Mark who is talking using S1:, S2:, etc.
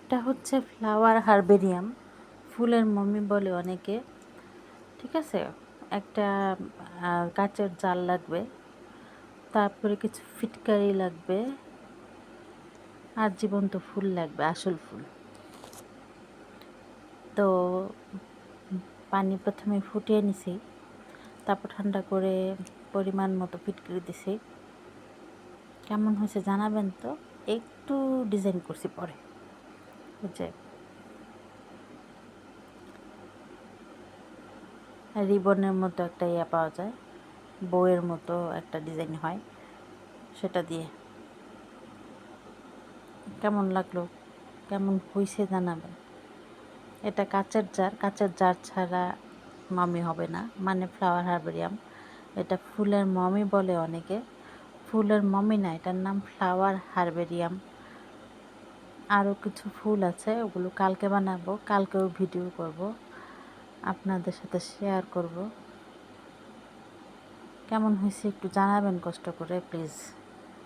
S1: এটা হচ্ছে flower herbarium, ফুলের মমি বলে অনেকে। ঠিক আছে, একটা কাচের জাল লাগবে, তারপরে কিছু ফিটকারি লাগবে, আর জীবন্ত ফুল লাগবে, আসল ফুল। তো পানি প্রথমে ফুটিয়ে নিছি, তারপর ঠান্ডা করে পরিমাণ মতো ফিটকারি দিছি। কেমন হয়েছে জানাবেন তো। একটু ডিজাইন করছি পরে, বুঝছে, রিবনের মতো একটা ইয়া পাওয়া যায়, বউয়ের মতো একটা ডিজাইন হয়, সেটা দিয়ে। কেমন লাগলো, কেমন হয়েছে জানাবেন। এটা কাচের জার ছাড়া মামি হবে না, মানে ফ্লাওয়ার হারবেরিয়াম। এটা ফুলের মমি বলে অনেকে, ফুলের মমি না, এটার নাম ফ্লাওয়ার হারবেরিয়াম। আরও কিছু ফুল আছে, ওগুলো কালকে বানাবো, কালকেও ভিডিও করব, আপনাদের সাথে শেয়ার করব। কেমন হয়েছে একটু জানাবেন কষ্ট করে প্লিজ।